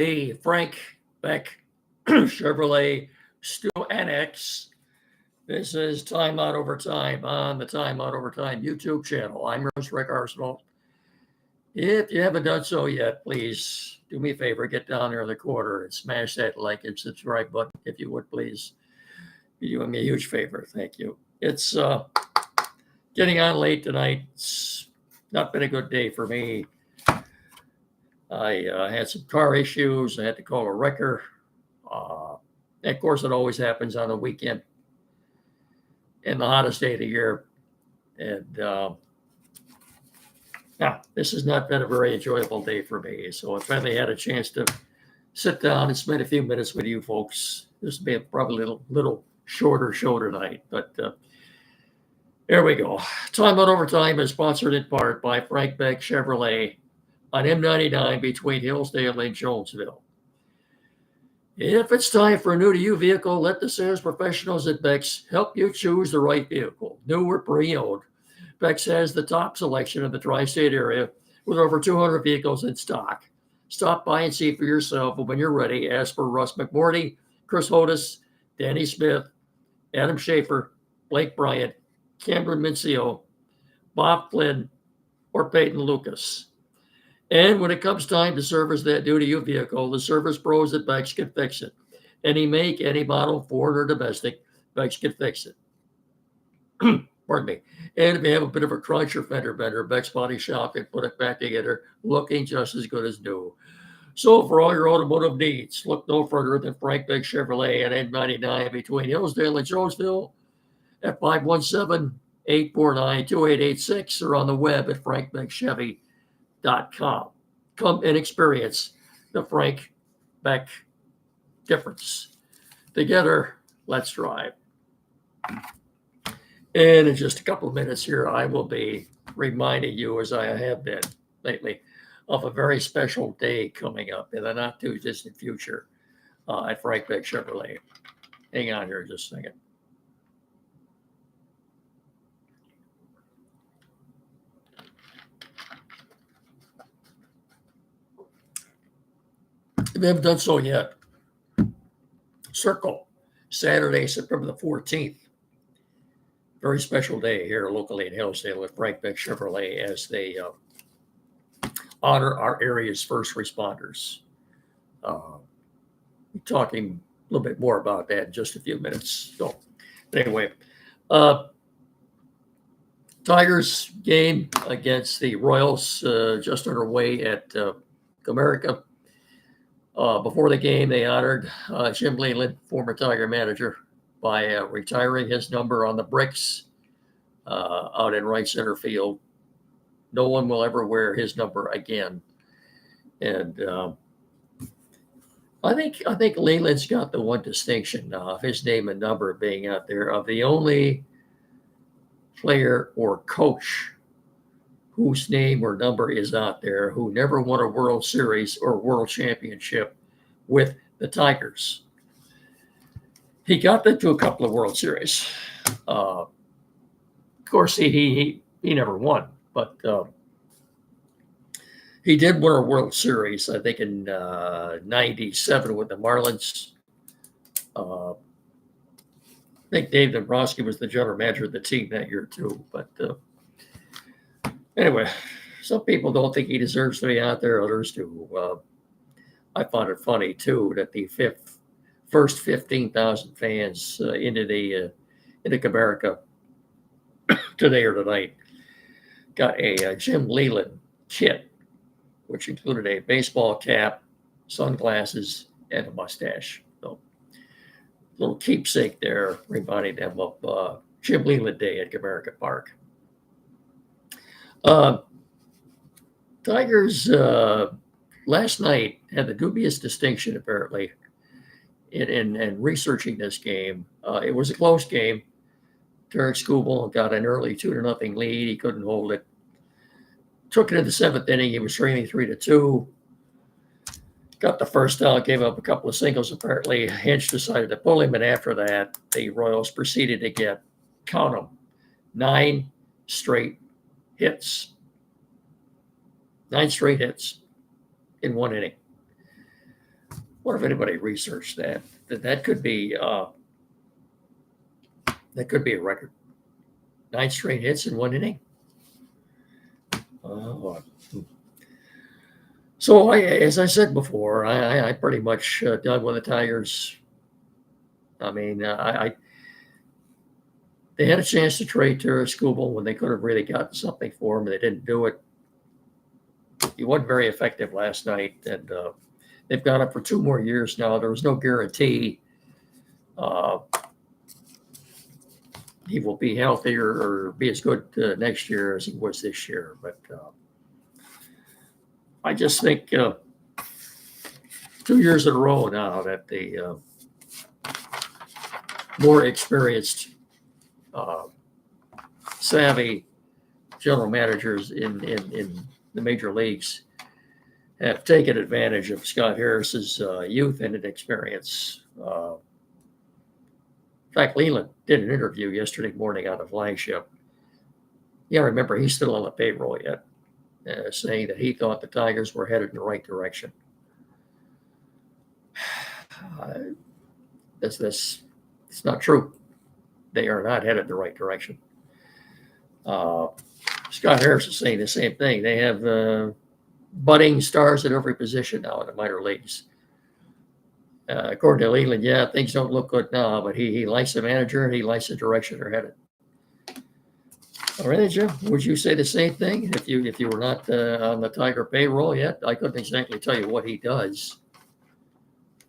The Frank Beck Chevrolet Studio NX. This is Time Out Over Time on the Time Out Over Time YouTube channel. I'm your host, Rick Arsenal. If you haven't done so yet, please do me a favor, get down there in the corner and smash that like and subscribe button, if you would, please. You're doing me a huge favor. Thank you. It's getting on late tonight. It's not been a good day for me. I had some car issues. I had to call a wrecker. And of course, it always happens on a weekend in the hottest day of the year. And now, this has not been a very enjoyable day for me. So I finally had a chance to sit down and spend a few minutes with you folks. This will be probably a little shorter show tonight, but there we go. Time Out Overtime is sponsored in part by Frank Beck Chevrolet on M99 between Hillsdale and Jonesville. If it's time for a new to you vehicle, let the sales professionals at Beck's help you choose the right vehicle, new or pre-owned. Beck's has the top selection in the tri-state area with over 200 vehicles in stock. Stop by and see for yourself, and when you're ready, ask for Russ McMorty, Chris Hodis, Danny Smith, Adam Schaefer, Blake Bryant, Cameron Mincio, Bob Flynn, or Peyton Lucas. And when it comes time to service that new-to-you vehicle, the service pros at Beck's can fix it. Any make, any model, foreign or domestic, Beck's can fix it. Pardon me. And if you have a bit of a crunch or fender bender, Beck's Body Shop can put it back together, looking just as good as new. So for all your automotive needs, look no further than Frank Beck Chevrolet at N99 between Hillsdale and Jonesville at 517-849-2886 or on the web at frankbeckchevy.com. Come and experience the Frank Beck difference. Together, let's drive. And in just a couple of minutes here, I will be reminding you, as I have been lately, of a very special day coming up in the not too distant future at Frank Beck Chevrolet. Hang on here just a second. If you haven't done so yet, circle Saturday, September the 14th. Very special day here locally in Hillsdale with Frank Beck Chevrolet as they honor our area's first responders. We'll be talking a little bit more about that in just a few minutes. So anyway, Tigers game against the Royals just underway at Comerica. Before the game, they honored Jim Leyland, former Tiger manager, by retiring his number on the bricks out in right center field. No one will ever wear his number again. And I think Leyland's got the one distinction of his name and number being out there of the only player or coach whose name or number is out there who never won a World Series or World Championship with the Tigers. He got them to a couple of World Series. Of course, he never won, but he did win a World Series, I think, in 97 with the Marlins. I think Dave Dombrowski was the general manager of the team that year, too. But anyway, some people don't think he deserves to be out there. Others do. I found it funny, too, that the first 15,000 fans into Comerica today or tonight got a Jim Leyland kit, which included a baseball cap, sunglasses, and a mustache. So, little keepsake there, reminding them of Jim Leyland Day at Comerica Park. Tigers last night had the dubious distinction, apparently, in researching this game. It was a close game. Derek Skubal got an early 2-0 lead. He couldn't hold it. Took it in the seventh inning. He was trailing 3-2. Got the first out, gave up a couple of singles. Apparently, Hinch decided to pull him, and after that, the Royals proceeded to get, count them, 9 straight hits. 9 straight hits in one inning. What if anybody researched that? That could be a record. 9 straight hits in one inning. Oh, so as I said before, I pretty much done with the Tigers. I mean, they had a chance to trade Terry Skubal when they could have really gotten something for him, and they didn't do it. He wasn't very effective last night, and they've got him for 2 more years now. There was no guarantee he will be healthier or be as good next year as he was this year. But I just think 2 years in a row now that the more experienced, savvy general managers in the major leagues have taken advantage of Scott Harris's youth and inexperience. In fact, Leyland did an interview yesterday morning on the flagship. Yeah, remember, he's still on the payroll yet, saying that he thought the Tigers were headed in the right direction. It's not true. They are not headed in the right direction. Scott Harris is saying the same thing. They have budding stars at every position now in the minor leagues. According to Leyland, yeah, things don't look good now, but he likes the manager and he likes the direction they're headed. All right, Jim, would you say the same thing if you were not on the Tiger payroll yet? I couldn't exactly tell you what he does,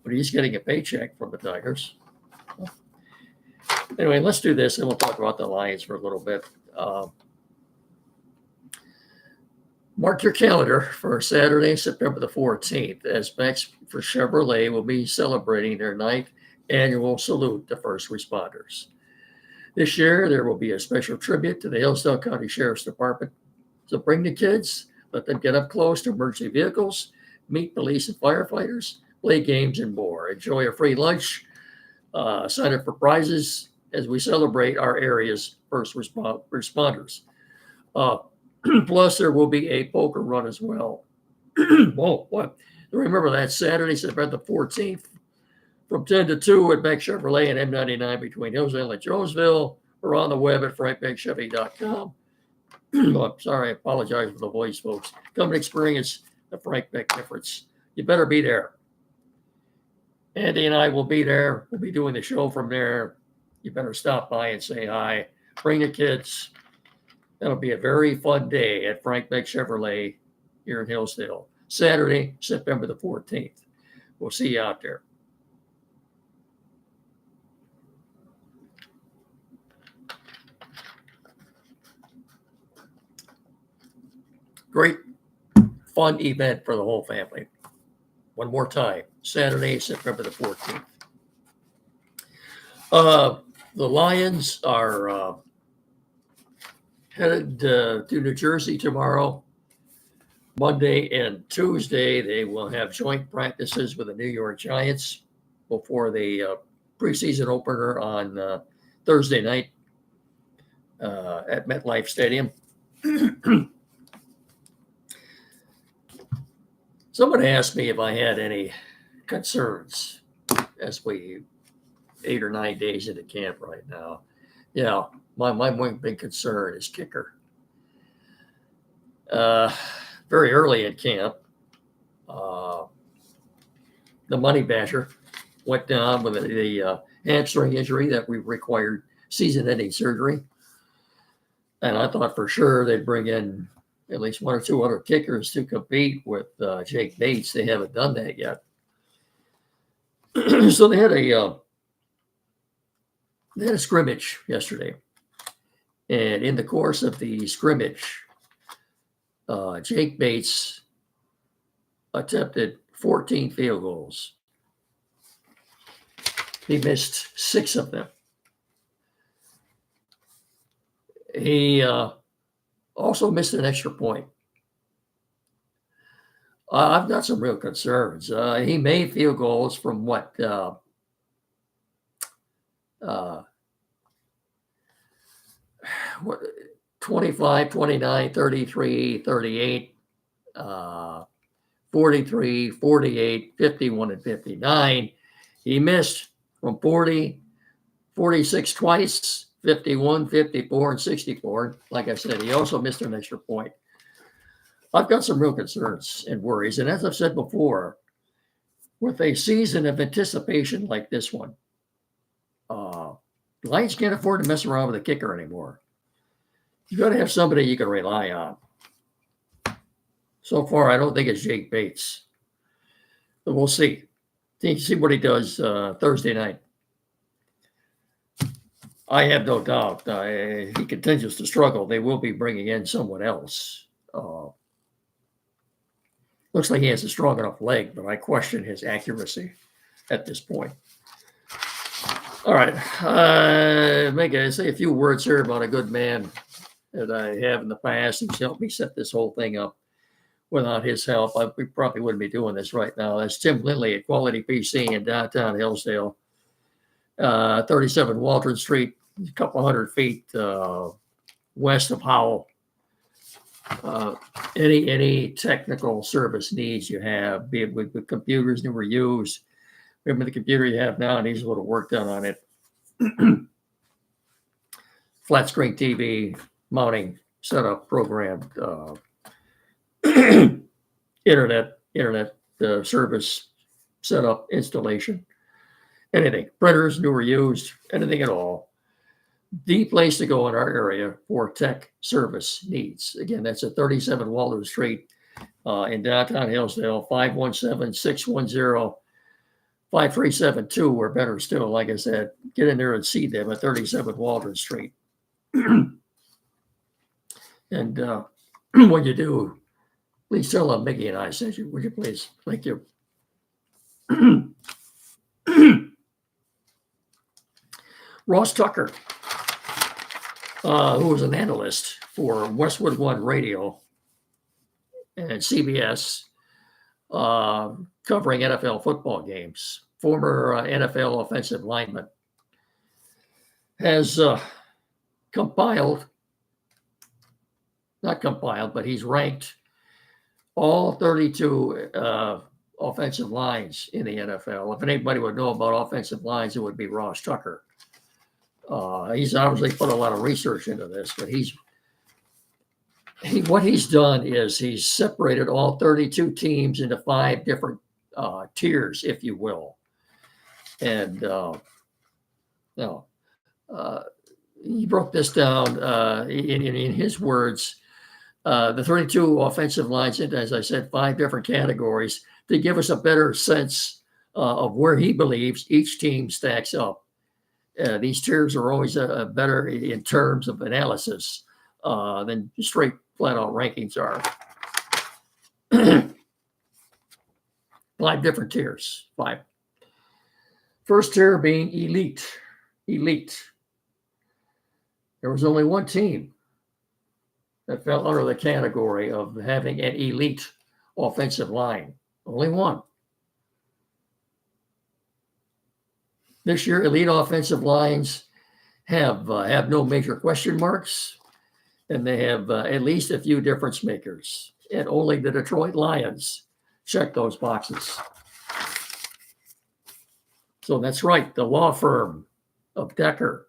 but he's getting a paycheck from the Tigers. Anyway, let's do this, and we'll talk about the Lions for a little bit. Mark your calendar for Saturday, September the 14th, as Max for Chevrolet will be celebrating their 9th annual salute to first responders. This year, there will be a special tribute to the Hillsdale County Sheriff's Department. So bring the kids, let them get up close to emergency vehicles, meet police and firefighters, play games and more. Enjoy a free lunch, sign up for prizes as we celebrate our area's first responders. Plus, there will be a poker run as well. Whoa, what? Remember that Saturday, September the 14th, from 10 to 2 at Beck Chevrolet and M99 between Hillsdale and Jonesville, or on the web at frankbeckchevy.com. Oh, sorry, I apologize for the voice, folks. Come and experience the Frank Beck difference. You better be there. Andy and I will be there. We'll be doing the show from there. You better stop by and say hi. Bring the kids. That'll be a very fun day at Frank Beck Chevrolet here in Hillsdale. Saturday, September the 14th. We'll see you out there. Great, fun event for the whole family. One more time, Saturday, September the 14th. The Lions are headed to New Jersey tomorrow. Monday and Tuesday, they will have joint practices with the New York Giants before the preseason opener on Thursday night at MetLife Stadium. Someone asked me if I had any concerns as we 8 or 9 days into camp right now. Yeah, my one big concern is kicker. Very early in camp, the Money Basher went down with the hamstring injury that we required season-ending surgery. And I thought for sure they'd bring in at least 1 or 2 other kickers to compete with Jake Bates. They haven't done that yet. So they had a scrimmage yesterday. And in the course of the scrimmage, Jake Bates attempted 14 field goals. He missed 6 of them. He also missed an extra point. I've got some real concerns. He made field goals from 25, 29, 33, 38, 43, 48, 51, and 59. He missed from 40, 46 twice, 51, 54, and 64. Like I said, he also missed an extra point. I've got some real concerns and worries. And as I've said before, with a season of anticipation like this one, Lions can't afford to mess around with a kicker anymore. You got to have somebody you can rely on. So far, I don't think it's Jake Bates. But we'll see. See what he does Thursday night. I have no doubt he continues to struggle. They will be bringing in someone else. Looks like he has a strong enough leg, but I question his accuracy at this point. All right. Say a few words here about a good man that I have in the past. He's helped me set this whole thing up. Without his help, we probably wouldn't be doing this right now. That's Tim Lindley at Quality PC in downtown Hillsdale, 37 Waldron Street, a couple hundred feet west of Howell. Any technical service needs you have, be it with computers never used, remember the computer you have now needs a little work done on it. Flat screen TV, mounting, setup, programmed, internet service, setup, installation, anything, printers, new or used, anything at all. The place to go in our area for tech service needs. Again, that's at 37 Waldron Street in downtown Hillsdale, 517-610-5372, or better still, like I said, get in there and see them at 37 Waldron Street. And when you do, please tell them Mickey and I sent you, would you please? Thank you. Ross Tucker, who was an analyst for Westwood One Radio and CBS, covering NFL football games, former NFL offensive lineman, has but he's ranked all 32 offensive lines in the NFL. If anybody would know about offensive lines, it would be Ross Tucker. He's obviously put a lot of research into this, but what he's done is he's separated all 32 teams into 5 different tiers, if you will. And he broke this down in his words. The 32 offensive lines into, as I said, 5 different categories to give us a better sense of where he believes each team stacks up. These tiers are always better in terms of analysis than straight flat-out rankings are. 5 different tiers. 5. First tier being elite. There was only one team that fell under the category of having an elite offensive line. Only one. This year, elite offensive lines have no major question marks, and they have at least a few difference makers. And only the Detroit Lions check those boxes. So that's right, the law firm of Decker,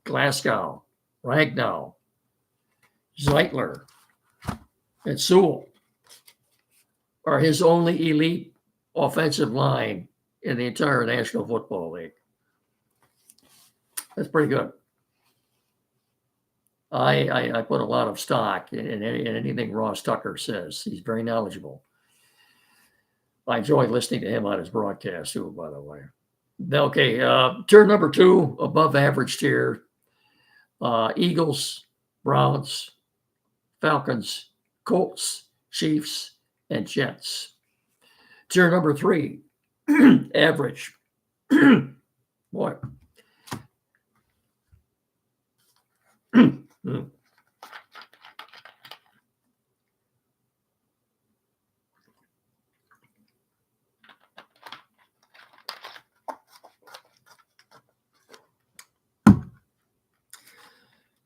Glasgow, Ragnow, Zeitler, and Sewell are his only elite offensive line in the entire National Football League. That's pretty good. I put a lot of stock in anything Ross Tucker says. He's very knowledgeable. I enjoy listening to him on his broadcast too, by the way. Okay, tier number 2, above average tier. Eagles, Browns, Falcons, Colts, Chiefs, and Jets. Tier number 3, average. Boy.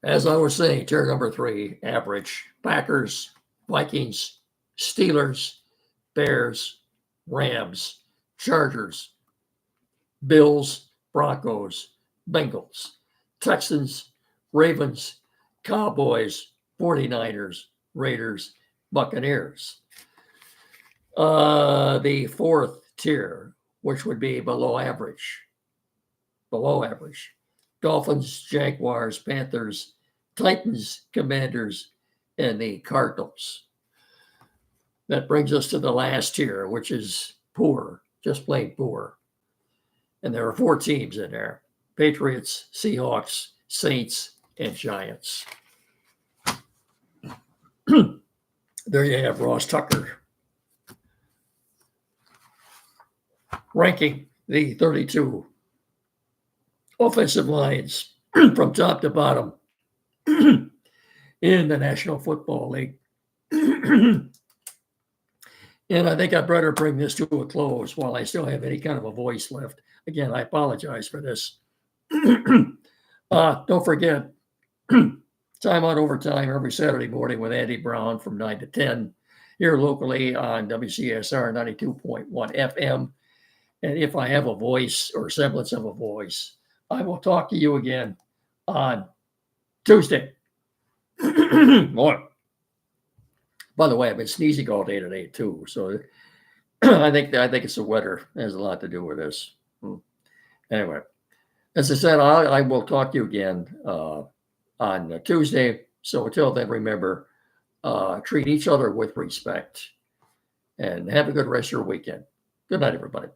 As I was saying, tier number 3, average. Packers, Vikings, Steelers, Bears, Rams, Chargers, Bills, Broncos, Bengals, Texans, Ravens, Cowboys, 49ers, Raiders, Buccaneers. The fourth tier, which would be below average, Dolphins, Jaguars, Panthers, Titans, Commanders, and the Cardinals. That brings us to the last tier, which is poor, just plain poor. And there are 4 teams in there: Patriots, Seahawks, Saints, and Giants. There you have Ross Tucker ranking the 32 offensive lines from top to bottom in the National Football League. And I think I better bring this to a close while I still have any kind of a voice left. Again, I apologize for this. Don't forget, Time on Overtime every Saturday morning with Andy Brown from 9 to 10 here locally on WCSR 92.1 FM. And if I have a voice or semblance of a voice, I will talk to you again on Tuesday. Boy. By the way, I've been sneezing all day today too, so I think it's the weather. It has a lot to do with this. Anyway, as I said, I will talk to you again on Tuesday. So until then, remember, treat each other with respect, and have a good rest of your weekend. Good night, everybody.